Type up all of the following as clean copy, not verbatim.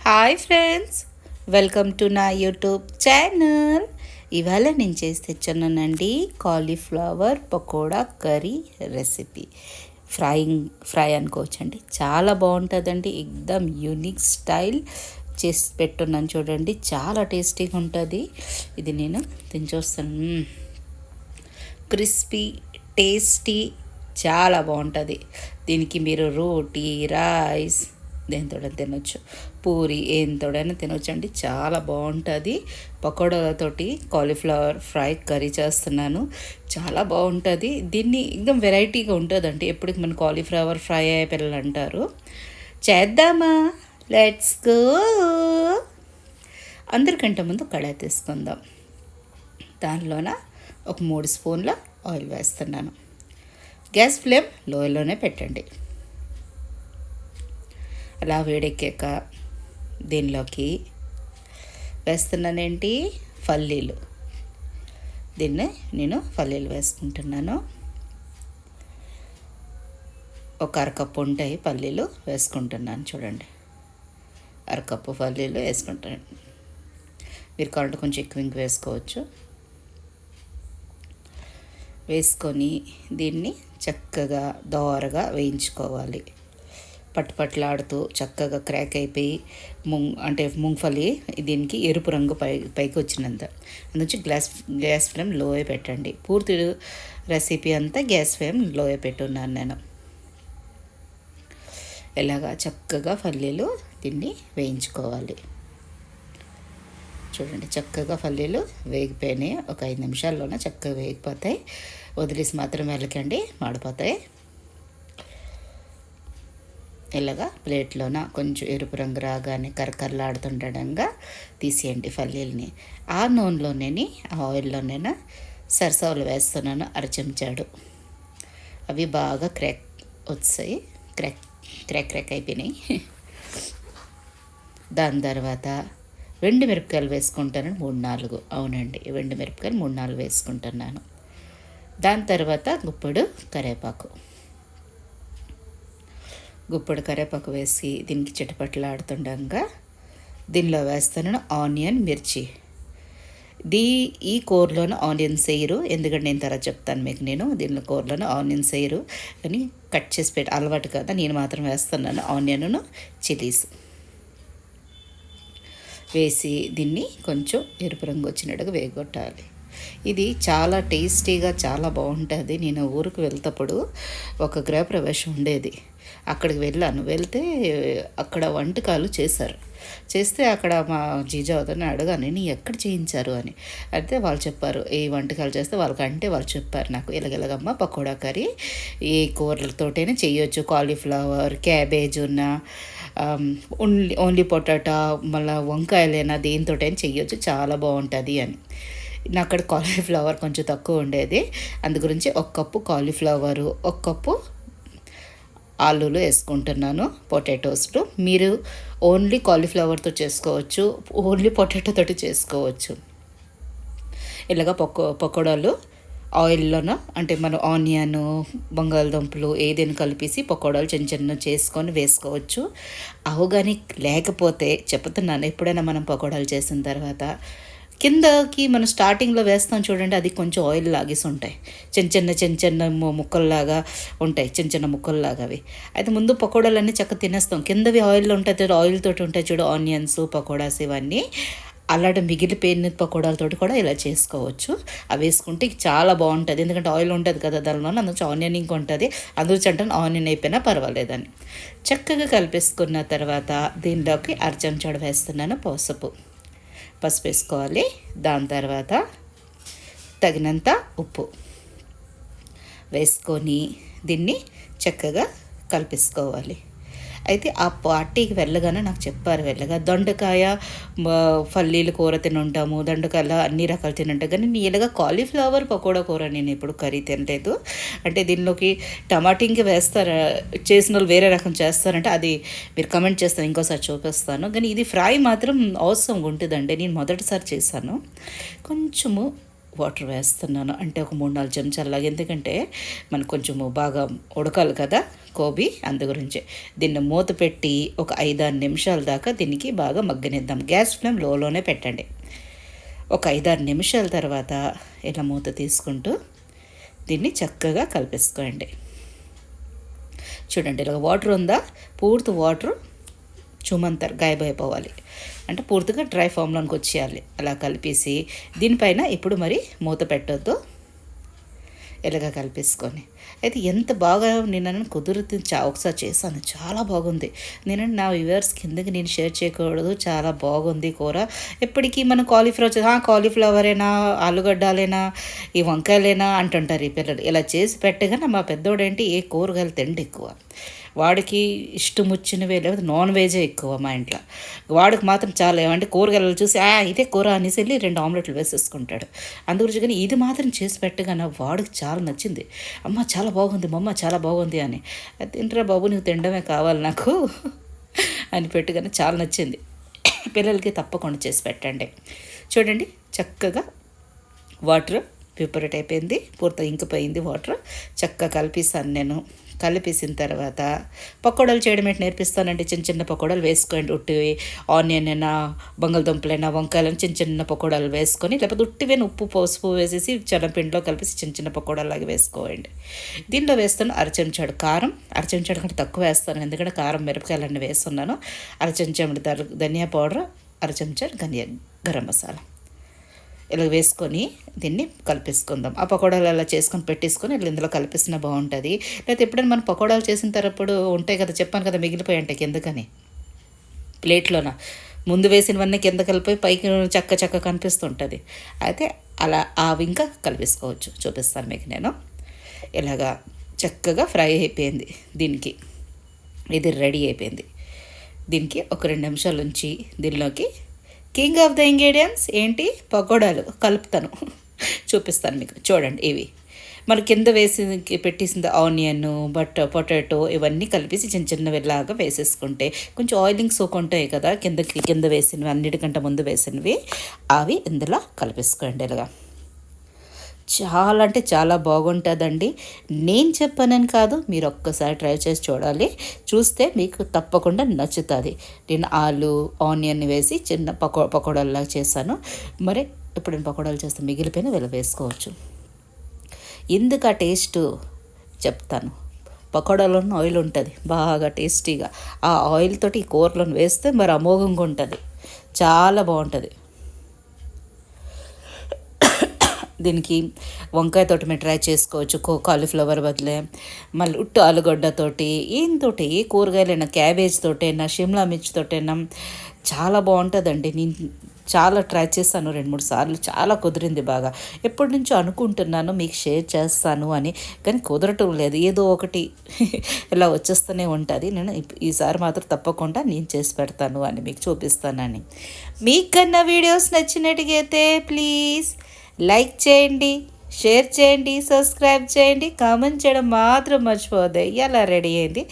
Hi friends, welcome to నా YouTube channel. ఇవాళ నేను చేసి తెచ్చానండి cauliflower pakoda curry recipe. Fry అనుకోవచ్చండి, చాలా బాగుంటుందండి. ఎక్దమ్ యూనిక్ స్టైల్ చేసి పెట్టున్నాను చూడండి, చాలా టేస్టీగా ఉంటుంది. ఇది నేను తినచూస్తాను. క్రిస్పీ టేస్టీ చాలా బాగుంటుంది. దీనికి మీరు రోటీ రైస్ దేనితోడైనా తినొచ్చు, పూరి ఏంతోడైనా తినొచ్చు అండి. చాలా బాగుంటుంది. పకోడాలతోటి కాలీఫ్లవర్ ఫ్రై కర్రీ చేస్తున్నాను, చాలా బాగుంటుంది. దీన్ని एकदम వెరైటీగా ఉంటుందండి. ఎప్పటికి మన కాలీఫ్లవర్ ఫ్రై అయ్యే పిల్లలు అంటారు. చేద్దామా? Let's go. అందరికంటే ముందు కడాయి తీసుకుందాం. దానిలోన ఒక 3 స్పూన్ల ఆయిల్ వేస్తున్నాను. గ్యాస్ ఫ్లేమ్ లోలోనే పెట్టండి. అలా వేడెక్కాక దీనిలోకి వేస్తున్నానేంటి, పల్లీలు. దీన్ని నేను పల్లీలు వేసుకుంటున్నాను. ఒక అరకప్పు ఉంటాయి పల్లీలు వేసుకుంటున్నాను. చూడండి, అరకప్పు పల్లీలు వేసుకుంటాను. మీరు కావాలంటే కొంచెం ఎక్కువ ఇంక వేసుకోవచ్చు. వేసుకొని దీన్ని చక్కగా దోరగా వేయించుకోవాలి. పట్టుపట్లాడుతూ చక్కగా క్రాక్ అయిపోయి ముంగఫలి దీనికి ఎరుపు రంగు పైకి వచ్చినంత అందుచి గ్యాస్ ఫ్లేమ్ లోయే పెట్టండి. పూర్తి రెసిపీ అంతా గ్యాస్ ఫ్లేమ్ లోయే పెట్టున్నాను నేను. ఇలాగా చక్కగా పల్లీలు దీన్ని వేయించుకోవాలి. చూడండి, చక్కగా పల్లీలు వేగిపోయినాయి. ఒక 5 నిమిషాల్లోనే చక్కగా వేగిపోతాయి. వదిలేసి మాత్రం వెళ్ళకండి, మాడిపోతాయి. ఇలాగా ప్లేట్లోన కొంచెం ఎరుపు రంగు రాగానే కరకరలాడుతుండడంగా తీసేయండి పల్లీలని. ఆ నూనెలోనే ఆ ఆయిల్లోనైనా సరసవలు వేస్తున్నాను, అరచెంచాడు. అవి బాగా క్రాక్ వచ్చాయి, క్రాక్ క్రాక్ క్రాక్ అయిపోయినాయి. దాని తర్వాత మిరపకాయలు వేసుకుంటాను 3-4. అవునండి, మిరపకాయలు 3-4 వేసుకుంటున్నాను. దాని తర్వాత గుప్పడు కరివేపాకు వేసి దీనికి చిటపట్లాడుతుండగా దీనిలో వేస్తాను ఆనియన్, మిర్చి. ఈ కూరలోనే ఆనియన్స్ వేయరు, ఎందుకంటే నేను తర్వాత చెప్తాను మీకు. దీనిలో కూరలోనే ఆనియన్స్ వేయరు కానీ కట్ చేసి పెట్టి అలవాటు కదా, నేను మాత్రం వేస్తున్నాను ఆనియన్ను చిల్లీస్ వేసి దీన్ని కొంచెం ఎరుపు రంగు వచ్చినట్టుగా వేగొట్టాలి. ఇది చాలా టేస్టీగా చాలా బాగుంటుంది. నేను ఊరికి వెళ్తప్పుడు ఒక గృహప్రవేశం ఉండేది, అక్కడికి వెళ్తే అక్కడ వంటకాలు చేస్తే అక్కడ మా జీజావతని అడగాను, నేను ఎక్కడ చేయించారు అని. అయితే వాళ్ళు చెప్పారు, ఈ వంటకాలు చేస్తే వాళ్ళు చెప్పారు నాకు, ఇలాగమ్మ పకోడా కర్రీ ఈ కూరలతోటైనా చేయొచ్చు, కాలీఫ్లవర్, క్యాబేజ్ ఉన్న ఓన్లీ పొటాటో, మళ్ళీ వంకాయలైనా దేనితోటైనా చేయొచ్చు, చాలా బాగుంటుంది అని. నా అక్కడ కాలీఫ్లవర్ కొంచెం తక్కువ ఉండేది, అందు గురించి 1 కప్పు కాలీఫ్లవరు, 1 కప్పు ఆలూలు వేసుకుంటున్నాను. పొటాటోస్తో మీరు ఓన్లీ కాలీఫ్లవర్తో చేసుకోవచ్చు, ఓన్లీ పొటాటోతోటి చేసుకోవచ్చు. ఇలాగ పకోడాలు ఆయిల్లోన అంటే మనం ఆనియన్, బంగాళదుంపలు ఏదైనా కలిపేసి పకోడాలు చిన్న చేసుకొని వేసుకోవచ్చు. అవగాని లేకపోతే చెప్తున్నాను, ఎప్పుడైనా మనం పకోడాలు చేసిన తర్వాత కిందకి మనం స్టార్టింగ్లో వేస్తాం చూడండి, అది కొంచెం ఆయిల్ లాగేసి ఉంటాయి, చిన్న ముక్కల్లాగా ఉంటాయి, చిన్న ముక్కల్లాగా. అవి అయితే ముందు పకోడాలన్నీ చక్కగా తినేస్తాం, కిందవి ఆయిల్లో ఉంటాయి, ఆయిల్ తోటి ఉంటాయి చూడు, ఆనియన్స్ పకోడాస్ ఇవన్నీ. అలాంటి మిగిలిపోయిన పకోడాలతోటి కూడా ఇలా చేసుకోవచ్చు. అవి వేసుకుంటే చాలా బాగుంటుంది, ఎందుకంటే ఆయిల్ ఉంటుంది కదా దానిలో, అందులో ఆనియన్ ఇంక ఉంటుంది, అందులో చంటను ఆనియన్ అయిపోయినా పర్వాలేదని. చక్కగా కలిపేసుకున్న తర్వాత దీనిలోకి అరచెంచాడు వేస్తున్నాను పసుపు వేసుకోవాలి. దాని తర్వాత తగినంత ఉప్పు వేసుకొని దీన్ని చక్కగా కలిపేసుకోవాలి. అయితే ఆ పార్టీకి వెళ్ళగానే నాకు చెప్పారు, దొండకాయ పల్లీలు కూర తినుంటాము, దొండకాయలు అన్ని రకాలు తినుంటాం, కానీ నేను ఇలాగా కాలీఫ్లవర్ పకోడా కూర నేను ఎప్పుడు కర్రీ తినలేదు. అంటే దీనిలోకి టమాటింగ్ వేస్తారు, చేసిన వాళ్ళు వేరే రకం చేస్తారంటే అది మీరు కమెంట్ చేస్తాను, ఇంకోసారి చూపిస్తాను. కానీ ఇది ఫ్రై మాత్రం అవసరం ఉంటుందండి. నేను మొదటిసారి చేశాను. కొంచెము వాటర్ వేస్తున్నాను, అంటే ఒక 3-4 చెంచాలలాగా. ఎందుకంటే మనకు కొంచెము బాగా ఉడకాలి కదా గోబీ, అందు గురించే. దీన్ని మూత పెట్టి ఒక 5-6 నిమిషాల దాకా దీనికి బాగా మగ్గనిద్దాం. గ్యాస్ ఫ్లేమ్ లోనే పెట్టండి. ఒక 5-6 నిమిషాల తర్వాత ఇలా మూత తీసుకుంటూ దీన్ని చక్కగా కలిపేసుకోండి. చూడండి, ఇలా వాటర్ ఉందా, పూర్తి వాటర్ చుమంతర్ గాయబైపోవాలి, అంటే పూర్తిగా డ్రై ఫామ్లోనికి వచ్చేయాలి. అలా కలిపేసి దీనిపైన ఇప్పుడు మరి మూత పెట్టొద్దు, ఇలాగ కలిపేసుకొని. అయితే ఎంత బాగా నేను కుదురుతుంది, ఒకసారి చేశాను, చాలా బాగుంది. నేను నా వ్యూవర్స్ కిందకి నేను షేర్ చేయకూడదు, చాలా బాగుంది కూర. ఎప్పటికీ మనం కాలీఫ్లవర్ కాలీఫ్లవరేనా, ఆలుగడ్డలేనా, ఈ వంకాయలేనా అంటుంటారు ఈ పిల్లలు. ఇలా చేసి పెట్టగానే మా పెద్దోడేంటి ఏ కూరగాయలు తిండి ఎక్కువ, వాడికి ఇష్టం వచ్చినవే, లేకపోతే నాన్ వెజే ఎక్కువ మా ఇంట్లో. వాడికి మాత్రం చాలా ఏమంటే కూరగాయలు చూసి ఇదే కూర అనేసి వెళ్ళి 2 ఆమ్లెట్లు వేసేసుకుంటాడు. అందుగురించి కానీ ఇది మాత్రం చేసి పెట్టగానే వాడికి చాలా నచ్చింది. అమ్మ చాలా బాగుంది, మమ్మ చాలా బాగుంది అని. తింటరా బాబు, నీకు తినడమే కావాలి నాకు అని పెట్టగానే చాలా నచ్చింది. పిల్లలకి తప్పకుండా చేసి పెట్టండి. చూడండి, చక్కగా వాటర్ ప్రిపరేట్ అయిపోయింది, పూర్తిగా ఇంకిపోయింది వాటర్. చక్కగా కలిపిస్తాను నేను. కలిపేసిన తర్వాత పకోడాలు చేయడం ఏంటి నేర్పిస్తానండి. చిన్న చిన్న పకోడాలు వేసుకోండి. ఉట్టివి ఆనియన్ అయినా, బంగాళదుంపలైనా, వంకాయలైనా చిన్న చిన్న పకోడాలు వేసుకొని, లేకపోతే ఉట్టివైనా ఉప్పు పసుపు వేసేసి చెనపిండిలో కలిపేసి చిన్న చిన్న పకోడాలాగా వేసుకోండి. దీనిలో వేస్తాను అరచెంచాడు కారం, అరచెంచాడు కంటే తక్కువ వేస్తాను, ఎందుకంటే కారం మిరపకాయలన్నీ వేస్తున్నాను. అరచెంచాడు ధనియా పౌడర్, అరచెంచాడు గరం మసాలా ఇలా వేసుకొని దీన్ని కలిపేసుకుందాం. ఆ పకోడాలు అలా చేసుకొని పెట్టేసుకొని ఇలా ఇందులో కలిపేసిన బాగుంటుంది. లేకపోతే ఎప్పుడైనా మనం పకోడాలు చేసిన తరప్పుడు ఉంటాయి కదా, చెప్పాను కదా మిగిలిపోయి ఉంటాయి కిందకని, ప్లేట్లోన ముందు వేసినవన్నీ కింద కలిపోయి పైకి చక్క కనిపిస్తుంటుంది. అయితే అలా అవి ఇంకా కలిపేసుకోవచ్చు, చూపిస్తాను మీకు నేను. ఇలాగా చక్కగా ఫ్రై అయిపోయింది, దీనికి ఇది రెడీ అయిపోయింది. దీనికి ఒక 2 నిమిషాల నుంచి దీనిలోకి కింగ్ ఆఫ్ ద ఇంగ్రీడియంట్స్ ఏంటి, పకోడాలు కలుపుతాను, చూపిస్తాను మీకు. చూడండి, ఇవి మన కింద వేసి పెట్టేసింది ఆనియన్, పొటాటో ఇవన్నీ కలిపేసి చిన్న చిన్నవిలాగా వేసేసుకుంటే కొంచెం ఆయిలింగ్ సోక్ ఉంటాయి కదా కింద వేసినవి, అన్నిటికంటే ముందు వేసినవి, అవి ఇందులో కలిపేసుకోండి. ఇలాగా చాలా అంటే చాలా బాగుంటుందండి. నేను చెప్పానని కాదు, మీరు ఒక్కసారి ట్రై చేసి చూడాలి, చూస్తే మీకు తప్పకుండా నచ్చుతుంది. నేను ఆనియన్ వేసి చిన్న పకోడాల్లాగా చేశాను. మరి ఇప్పుడు నేను పకోడాలు చేస్తే మిగిలిపోయిన వీళ్ళు వేసుకోవచ్చు. ఎందుకు ఆ టేస్ట్ చెప్తాను. పకోడాలోని ఆయిల్ ఉంటుంది బాగా టేస్టీగా, ఆ ఆయిల్ తోటి ఈ కూరలను వేస్తే మరి అమోఘంగా ఉంటుంది, చాలా బాగుంటుంది. దీనికి వంకాయతోటి మీరు ట్రై చేసుకోవచ్చు, కాలీఫ్లవర్ బదులే, మళ్ళీ ఉట్టు ఆలుగడ్డతోటి, ఏంతోటి ఏ కూరగాయలైనా, క్యాబేజ్ తోటైనా, షిమ్లా మిర్చి తోటైనా చాలా బాగుంటుందండి. నేను చాలా ట్రై చేస్తాను 2-3 సార్లు, చాలా కుదిరింది బాగా. ఎప్పటి నుంచో అనుకుంటున్నాను మీకు షేర్ చేస్తాను అని, కానీ కుదరటం లేదు, ఏదో ఒకటి ఇలా వచ్చేస్తూనే ఉంటుంది. నేను ఈసారి మాత్రం తప్పకుండా నేను చేసి పెడతాను అని మీకు చూపిస్తానని. మీకు కన్నా వీడియోస్ నచ్చినట్టుగైతే ప్లీజ్ లైక్ చేయండి, షేర్ చేయండి, సబ్స్క్రైబ్ చేయండి, కామెంట్ చేయడం మాత్రం మర్చిపోద్ది. ఎలా రెడీ అయింది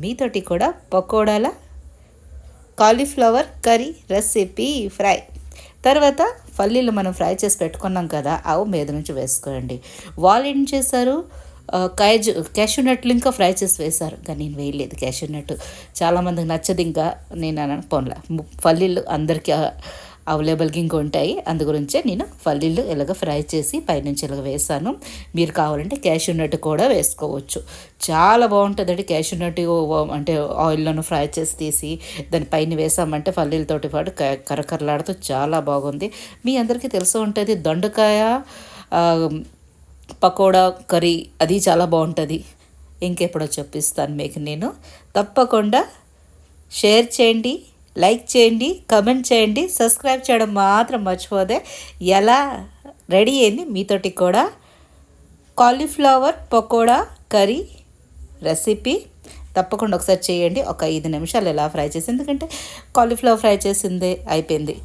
మీతోటి కూడా పకోడాల కాలీఫ్లవర్ కర్రీ రెసిపీ ఫ్రై. తర్వాత పల్లీలు మనం ఫ్రై చేసి పెట్టుకున్నాం కదా, అవి మీద నుంచి వేసుకోండి. వాళ్ళు ఏం చేశారు, క్యాషూ నట్లు ఇంకా ఫ్రై చేసి వేశారు, కానీ నేను వేయలేదు క్యాషూ నట్. చాలామందికి నచ్చదు, ఇంకా నేను అనుకోలే. పల్లీలు అందరికీ అవైలబుల్గా ఇంకా ఉంటాయి, అందు గురించే నేను పల్లీలు ఇలాగ ఫ్రై చేసి పైనుంచి ఇలాగ వేసాను. మీరు కావాలంటే క్యాషూ నట్ కూడా వేసుకోవచ్చు, చాలా బాగుంటుందండి. క్యాషూ నట్ అంటే ఆయిల్లోనూ ఫ్రై చేసి తీసి దానిపైన వేసామంటే పల్లీలతోటి పాటు కరకరలాడుతూ చాలా బాగుంది. మీ అందరికీ తెలిసి ఉంటుంది దొండకాయ పకోడా కర్రీ, అది చాలా బాగుంటుంది. ఇంకెప్పుడో చెప్పిస్తాను మీకు నేను. తప్పకుండా షేర్ చేయండి, లైక్ చేయండి, కమెంట్ చేయండి, సబ్స్క్రైబ్ చేయడం మాత్రం మర్చిపోదే. ఎలా రెడీ అయింది మీతోటి కూడా కాలీఫ్లవర్ పకోడా కర్రీ రెసిపీ, తప్పకుండా ఒకసారి చేయండి. ఒక 5 నిమిషాలు ఎలా ఫ్రై చేసి, ఎందుకంటే కాలీఫ్లవర్ ఫ్రై చేసిందే అయిపోయింది,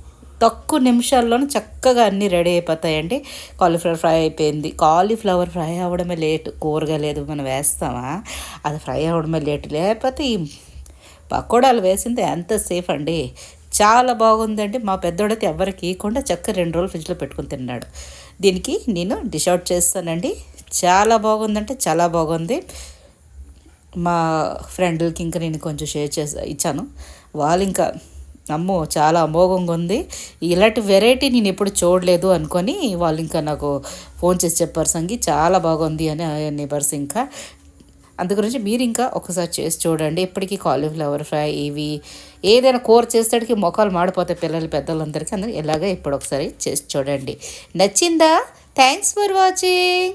తక్కువ నిమిషాల్లోనే చక్కగా అన్నీ రెడీ అయిపోతాయండి. కాలీఫ్లవర్ ఫ్రై అయిపోయింది. కాలీఫ్లవర్ ఫ్రై అవ్వడమే లేటు, కూరగా లేదు మనం వేస్తామా, అది ఫ్రై అవ్వడమే లేటు. లేకపోతే ఈ పకోడాలు వేసింది ఎంత సేఫ్ అండి, చాలా బాగుందండి. మా పెద్దోడైతే ఎవరికి ఇవ్వకుండా చక్కగా 2 రోజులు ఫ్రిడ్జ్లో పెట్టుకుని తిన్నాడు. దీనికి నేను డిష్ అవుట్ చేస్తానండి. చాలా బాగుందంటే చాలా బాగుంది. మా ఫ్రెండ్లకి ఇంకా నేను కొంచెం షేర్ ఇచ్చాను. వాళ్ళు ఇంకా అమ్మో చాలా అమోఘంగా ఉంది, ఇలాంటి వెరైటీ నేను ఎప్పుడు చూడలేదు అనుకొని వాళ్ళు ఇంకా నాకు ఫోన్ చేసి చెప్పారు, సంగి చాలా బాగుంది అని నేబర్స్. ఇంకా అందు గురించి మీరు ఇంకా ఒకసారి చేసి చూడండి. ఎప్పటికీ కాలీఫ్లవర్ ఫ్రై ఇవి ఏదైనా కూర చేసేటికి మొఖాలు మాడిపోతాయి పిల్లలు పెద్దలందరికీ. అందుకే ఇలాగ ఇప్పుడు ఒకసారి చేసి చూడండి. నచ్చిందా? Thanks for watching.